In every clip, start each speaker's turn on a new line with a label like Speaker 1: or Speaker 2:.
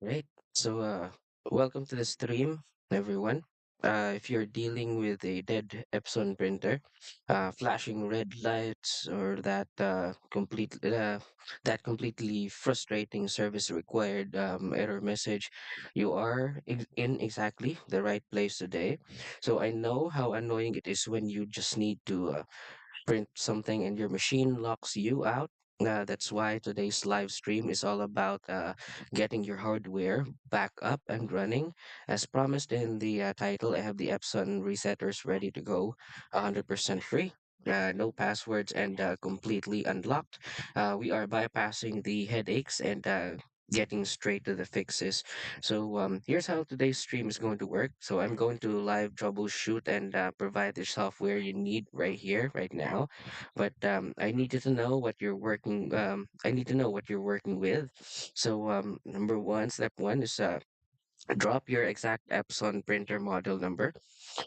Speaker 1: Right. So, welcome to the stream, everyone. If you're dealing with a dead Epson printer, flashing red lights, or that completely frustrating service required error message, you are in exactly the right place today. So I know how annoying it is when you just need to print something and your machine locks you out. That's why today's live stream is all about getting your hardware back up and running. As promised in the title, I have the Epson resetters ready to go, 100% free. No passwords and completely unlocked. We are bypassing the headaches and getting straight to the fixes. So here's how today's stream is going to work. So I'm going to live troubleshoot and provide the software you need right here, right now. But I need you to know what you're working. I need to know what you're working with. So number one, step one is drop your exact Epson printer model number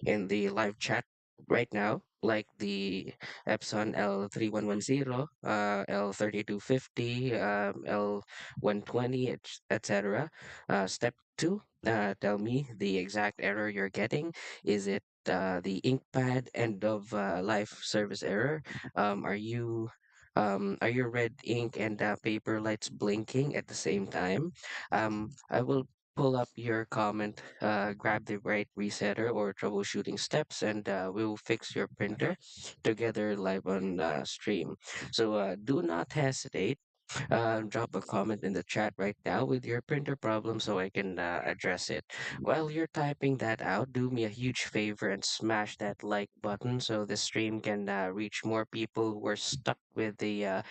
Speaker 1: in the live chat right now, like the Epson L3110, L3250, L120, etc. Step two, tell me the exact error you're getting. Is it the ink pad end of life service error? Are your red ink and paper lights blinking at the same time? I will pull up your comment, grab the right resetter or troubleshooting steps, and we'll fix your printer together live on stream. So do not hesitate. Drop a comment in the chat right now with your printer problem so I can address it. While you're typing that out, do me a huge favor and smash that like button so the stream can reach more people who are stuck with the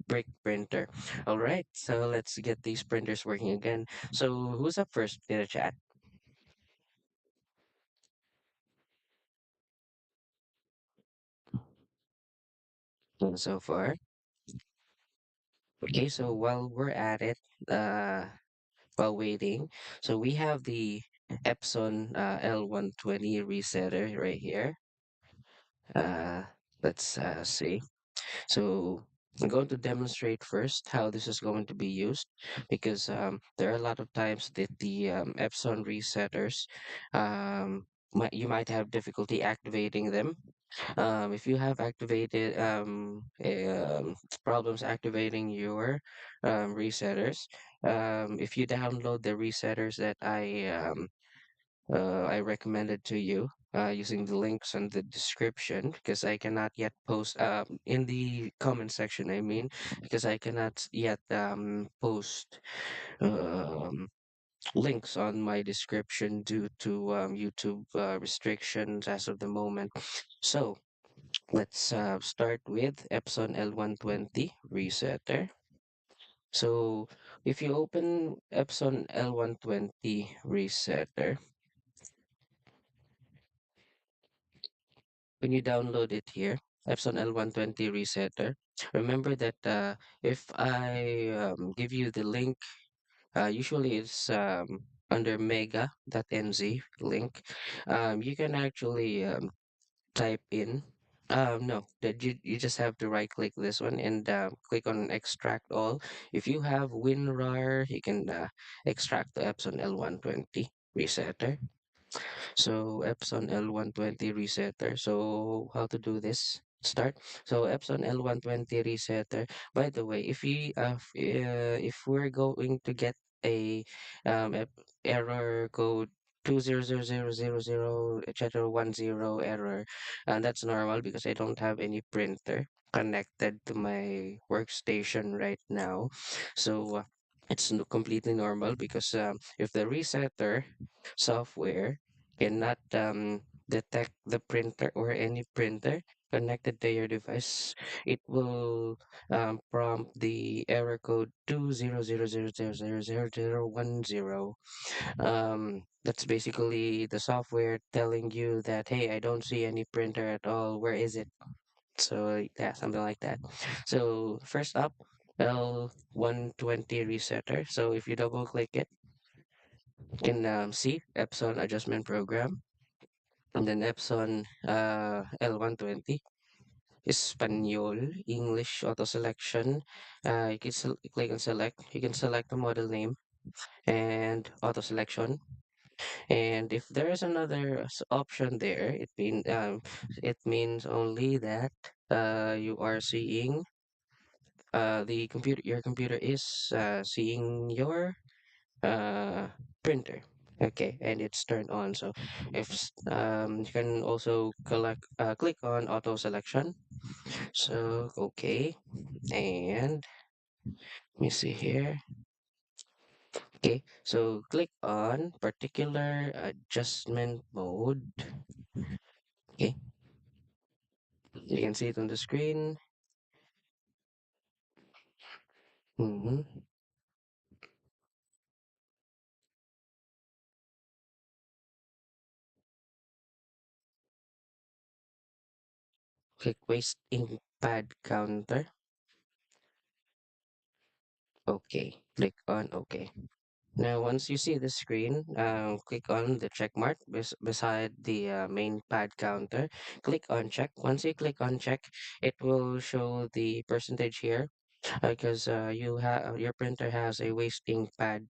Speaker 1: brick printer. All right, so let's get these printers working again. So who's up first in the chat so far? Okay, so while we're at it, uh, while waiting, so we have the Epson L120 resetter right here. Uh, let's see. So I'm going to demonstrate first how this is going to be used because there are a lot of times that the Epson resetters, you might have difficulty activating them. If you have activated problems activating your resetters, if you download the resetters that I recommended to you using the links in the description because I cannot yet post in the comment section. I mean, because I cannot yet post um, links on my description due to YouTube restrictions as of the moment. So let's start with Epson L120 resetter. So if you open Epson L120 resetter, when you download it here, Epson L120 resetter, remember that if I give you the link, usually it's under mega.nz link, you can actually type in. No, that you just have to right click this one and click on extract all. If you have WinRAR, you can extract the Epson L120 resetter. So Epson L120 resetter. So how to do this? Start. So Epson L120 resetter. By the way, if we're going to get a error code 2000000 etc 10 error, and that's normal because I don't have any printer connected to my workstation right now. So it's completely normal because if the resetter software cannot detect the printer or any printer connected to your device, it will prompt the error code 200000010. That's basically the software telling you that, hey, I don't see any printer at all. Where is it? So yeah, something like that. So first up, L120 resetter. So if you double click it, you can see Epson Adjustment Program and then Epson L120. Espanol, English auto selection. You can click and select. You can select the model name. and auto selection. And if there is another option there, it means only that you are seeing the computer. Your computer is seeing your uh, printer. Okay, and it's turned on. So you can also click on auto selection. So okay, and let me see here. Okay, so click on particular adjustment mode. Okay, you can see it on the screen. Mm-hmm. Click waste ink pad counter. Okay, click on OK. Now, once you see the screen, click on the check mark beside the main pad counter. Click on check. Once you click on check, it will show the percentage here because your printer has a waste ink pad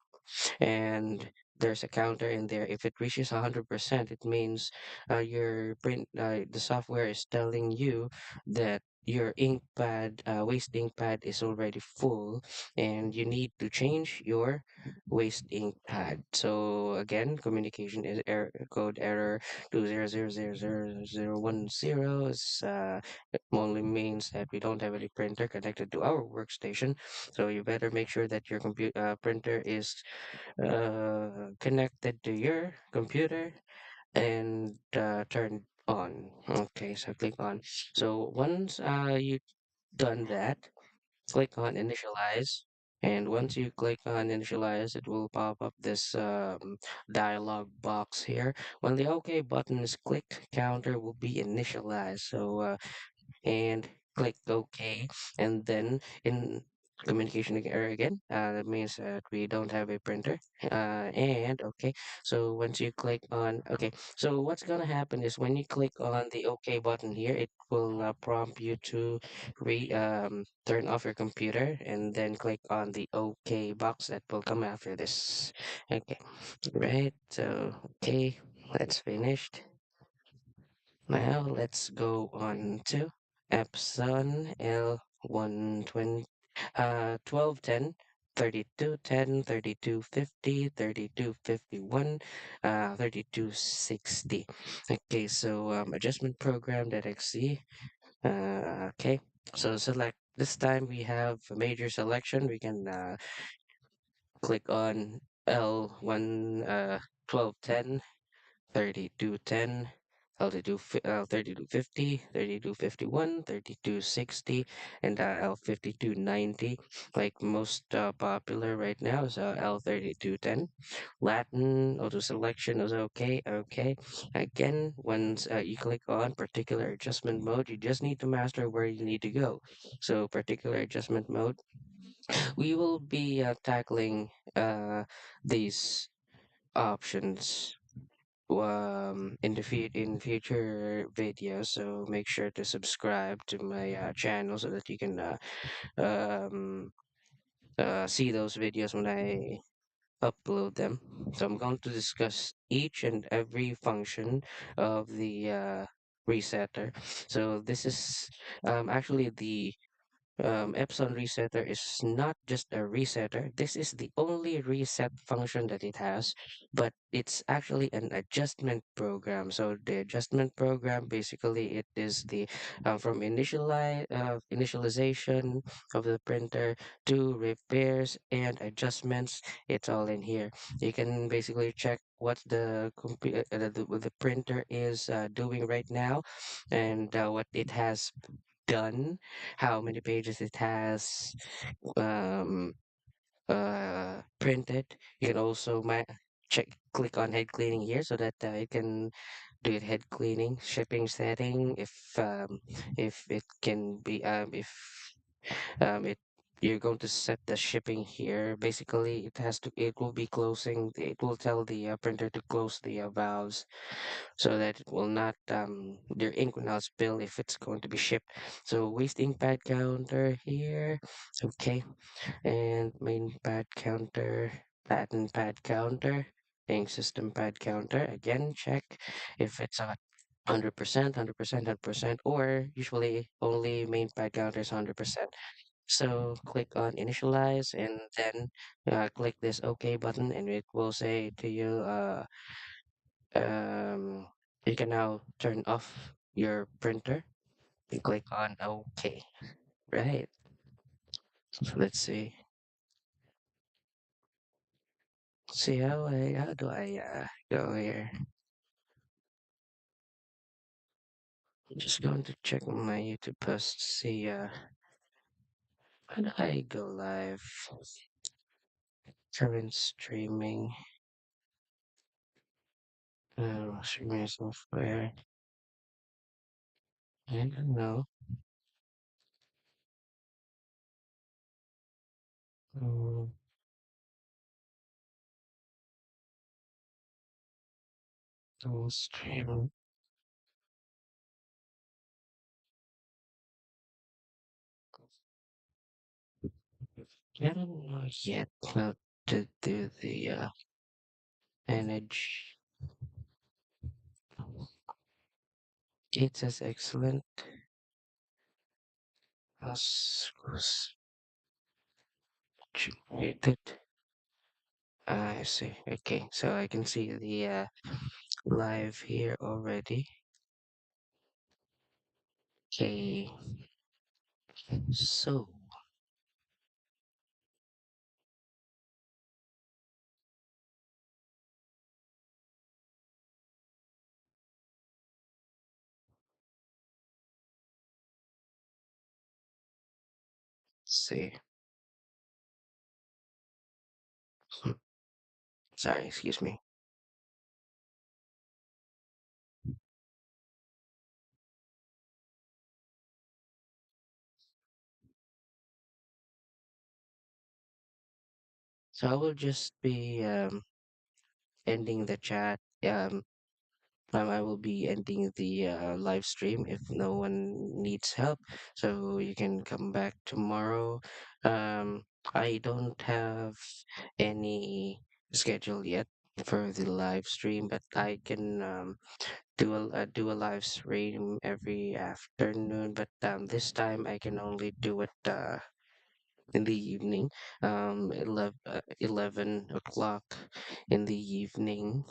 Speaker 1: and there's a counter in there. If it reaches 100%, it means the software is telling you that your ink pad, waste ink pad is already full and you need to change your waste ink pad. So again, communication is code error 200000010 is it only means that we don't have any printer connected to our workstation. So you better make sure that your computer printer is connected to your computer and turned on. Okay, so click on. So once you done that, click on initialize. And once you click on initialize, it will pop up this dialog box here. When the OK button is clicked, counter will be initialized. So and click OK. And then in communication error again, that means that we don't have a printer. And okay, so once you click on OK, so what's gonna happen is when you click on the OK button here, it will prompt you to turn off your computer and then click on the OK box that will come after this. Okay, right. So okay, that's finished. Now let's go on to Epson L120, 1210, 3210, 3250, 3251, 3260. Okay, so adjustment program.exe. Okay, so select. This time we have a major selection. We can click on L1 1210 3210, 3250, 3251, 3260, and L5290. Like most popular right now is L3210. Latin auto selection is okay. Okay. Again, once you click on particular adjustment mode, you just need to master where you need to go. So particular adjustment mode, we will be tackling these options in future videos, so make sure to subscribe to my channel so that you can um see those videos when I upload them. So I'm going to discuss each and every function of the resetter. So this is actually the Epson Resetter is not just a resetter. This is the only reset function that it has, but it's actually an adjustment program. So the adjustment program, basically, it is the from initialization of the printer to repairs and adjustments. It's all in here. You can basically check what the printer is doing right now and what it has done, how many pages it has um, printed. You can also click on head cleaning here so that it can do it head cleaning, shipping setting, if it can be if it you're going to set the shipping here. Basically, it will be closing. It will tell the printer to close the valves so that it will not their ink will not spill if it's going to be shipped. So waste ink pad counter here. Okay, and main pad counter. Patent pad counter, ping system pad counter. Again, check if it's a 100%, 100%, 100%, or usually only main pad counter is 100%. So click on initialize and then click this OK button, and it will say to you, um, you can now turn off your printer. You click on OK. Right. So let's see. See how do I go here? I'm just going to check my YouTube post. See how do I go live? Current streaming. Streaming software. I don't know. Um, stream. I don't know yet how to do the manage. It says excellent. Was created. I see. Okay, so I can see the live here already. Okay, so let's see. Hmm, Sorry, excuse me. So I will just be ending the chat. I will be ending the live stream if no one needs help. So you can come back tomorrow. I don't have any schedule yet for the live stream, but I can do a live stream every afternoon. But this time I can only do it in the evening, 11 o'clock in the evening,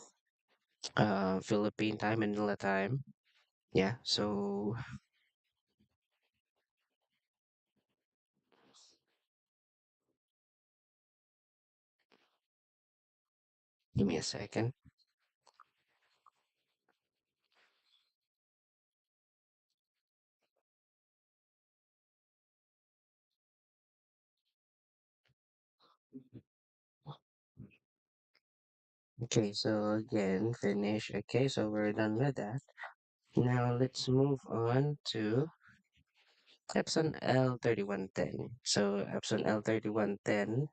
Speaker 1: Philippine time, Manila time. Yeah, so give me a second. Okay, so again, finish. Okay, so we're done with that. Now let's move on to Epson L3110. So Epson L3110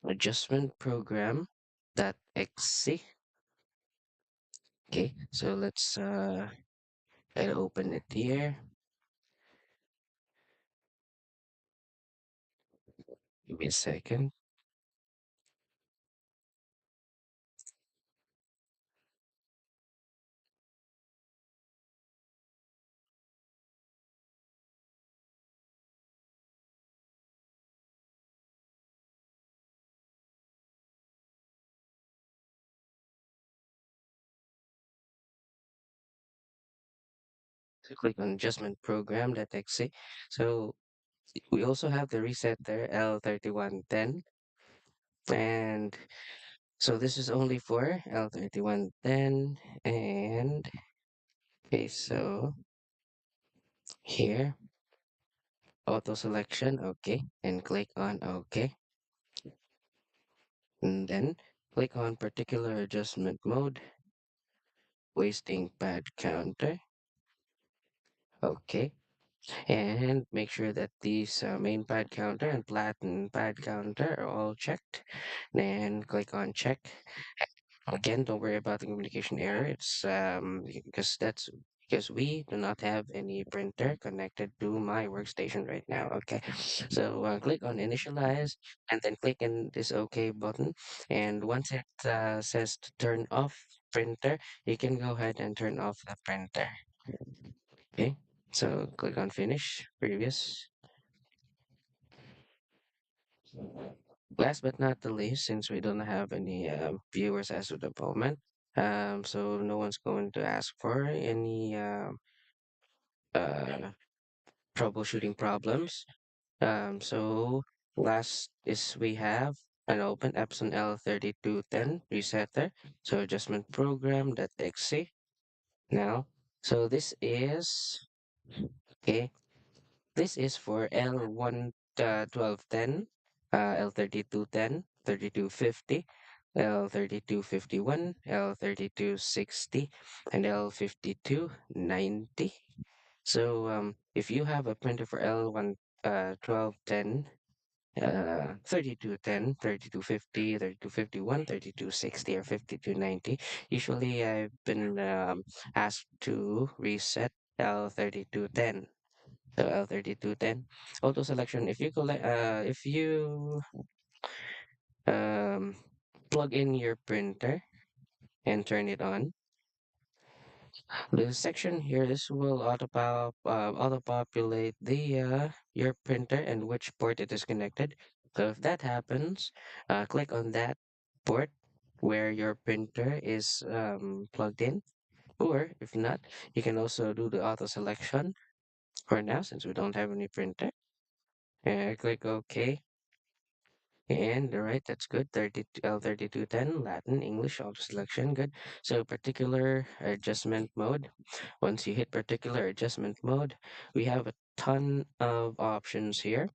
Speaker 1: adjustment program that exe. Okay, so let's try to open it here. Give me a second. So click on adjustment program that exe. So we also have the resetter L3110, and so this is only for L3110. And okay, so here, auto selection, okay, and click on OK. And then click on particular adjustment mode, wasting pad counter, okay. And make sure that these main pad counter and platen pad counter are all checked. Then click on check. Again, don't worry about the communication error. It's because that's because we do not have any printer connected to my workstation right now. Okay, so click on initialize and then click in this OK button. And once it says to turn off printer, you can go ahead and turn off the printer. Okay, so click on finish, previous. Last but not the least, since we don't have any viewers as of the moment, so no one's going to ask for any uh, troubleshooting problems. So last is we have an open Epson L3210 resetter, so adjustment program.exe. Now, so this is okay. This is for L1 1210, L3210, 3250, L3251, L3260, and L5290. So if you have a printer for L1 1210, 3210, 3250, 3251, 3260, or 5290. Usually I've been asked to reset L3210. So L3210 auto selection. If you collect, if you um, plug in your printer and turn it on, the section here this will auto populate the your printer and which port it is connected. So if that happens, click on that port where your printer is plugged in. Or if not, you can also do the auto selection for now since we don't have any printer. And click OK. And all right, that's good. 30 L3210, Latin, English, auto selection, good. So particular adjustment mode. Once you hit particular adjustment mode, we have a ton of options here.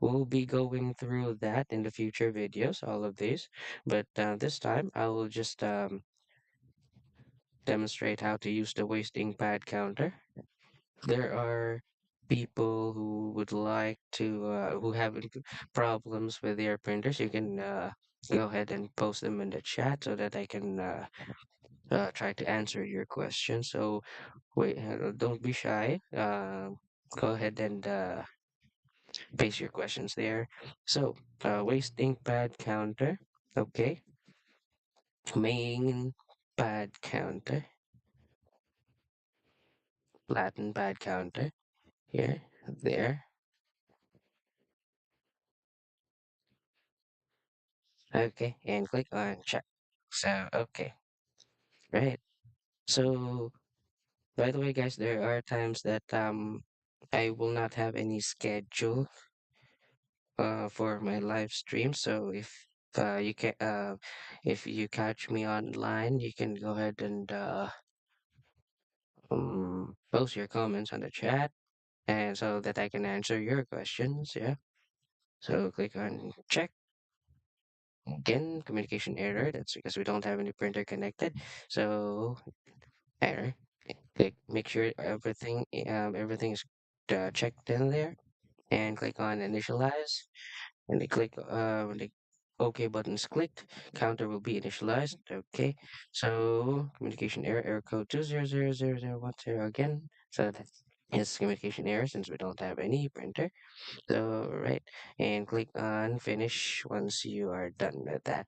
Speaker 1: We'll be going through that in the future videos, all of these. But this time, I will just demonstrate how to use the wasting pad counter. There are people who would like to, who have problems with their printers. You can go ahead and post them in the chat so that I can try to answer your question. So wait, don't be shy. Go ahead and paste your questions there. So, waste ink pad counter. Okay. Main pad counter. Latin pad counter. Here. There. Okay. And click on check. So, okay. Right. So, by the way, guys, there are times that I will not have any schedule for my live stream. So you can if you catch me online, you can go ahead and post your comments on the chat, and so that I can answer your questions. Yeah. So click on check again. Communication error. That's because we don't have any printer connected. So error. Click. Make sure everything is checked in there, and click on initialize. When they click, when the OK button is clicked, counter will be initialized. Okay, so communication error, error code 2000010 again. So that is communication error since we don't have any printer. So right, and click on finish once you are done with that.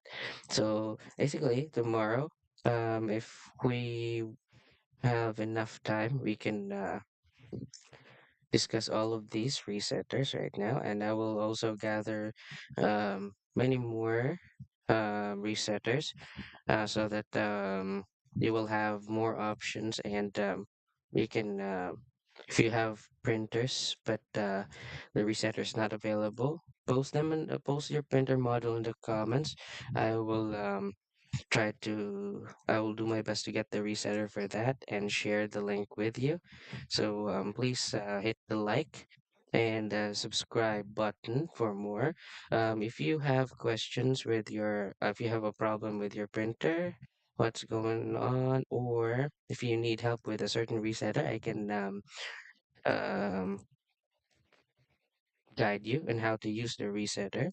Speaker 1: So basically, tomorrow, if we have enough time, we can discuss all of these resetters right now, and I will also gather many more resetters so that you will have more options and you can, if you have printers but the resetter is not available, post them and post your printer model in the comments. I will I will do my best to get the resetter for that and share the link with you. So please hit the like and subscribe button for more. If you have questions with your, if you have a problem with your printer, what's going on, or if you need help with a certain resetter, I can um, guide you on how to use the resetter.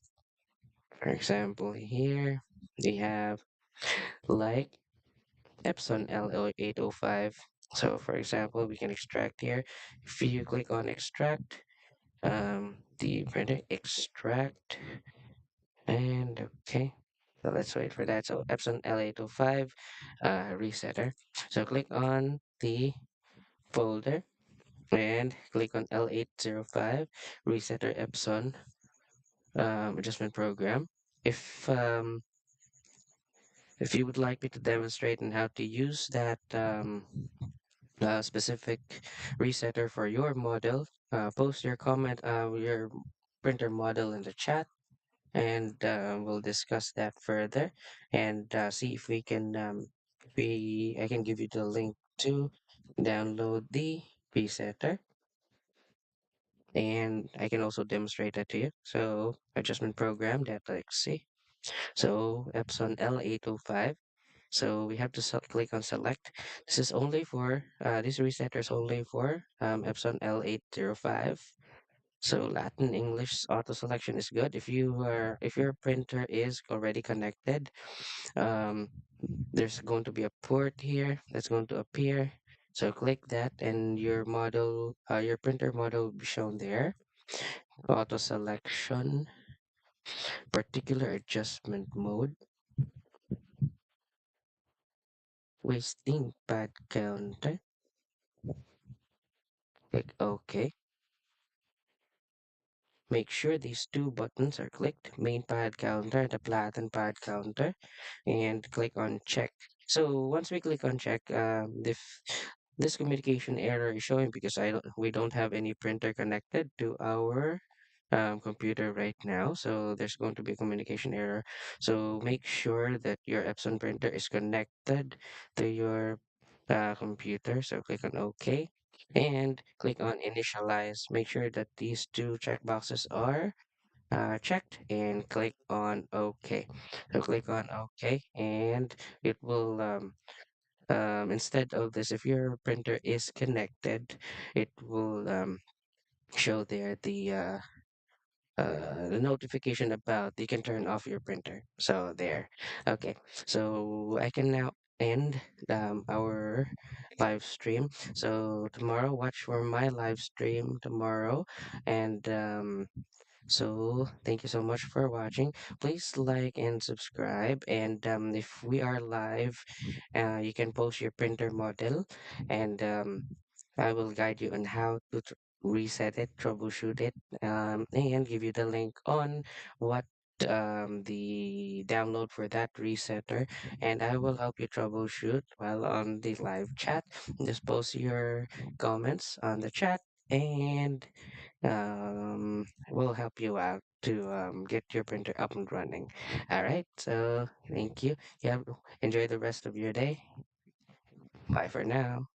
Speaker 1: For example, here we have like Epson L0805. So for example, we can extract here. If you click on extract, the printer extract, and okay. So let's wait for that. So Epson L805 resetter. So click on the folder and click on L805 resetter Epson adjustment program. If um, if you would like me to demonstrate on how to use that specific resetter for your model, post your comment, your printer model in the chat, and we'll discuss that further and see if we can, if we I can give you the link to download the resetter, and I can also demonstrate that to you. So adjustment program that let's see. So Epson L805. So we have to click on select. This is only for this resetter is only for Epson L805. So Latin English auto selection is good. If your printer is already connected, um, there's going to be a port here that's going to appear. So click that, and your printer model will be shown there. Auto selection, particular adjustment mode, wasting pad counter. Click OK. Make sure these two buttons are clicked, main pad counter, the platen pad counter, and click on check. So once we click on check, if this communication error is showing because we don't have any printer connected to our computer right now. So there's going to be a communication error. So make sure that your Epson printer is connected to your computer. So click on OK and click on initialize. Make sure that these two checkboxes are checked and click on OK. So click on OK and it will instead of this, if your printer is connected, it will show there the notification about you can turn off your printer. So there. Okay. So I can now end our live stream. So tomorrow, watch for my live stream tomorrow. And so thank you so much for watching. Please like and subscribe. And if we are live, you can post your printer model, and I will guide you on how to reset it, troubleshoot it, and give you the link on what the download for that resetter, and I will help you troubleshoot while on the live chat. Just post your comments on the chat, and we'll help you out to get your printer up and running. All right. So thank you. Yeah. Enjoy the rest of your day. Bye for now.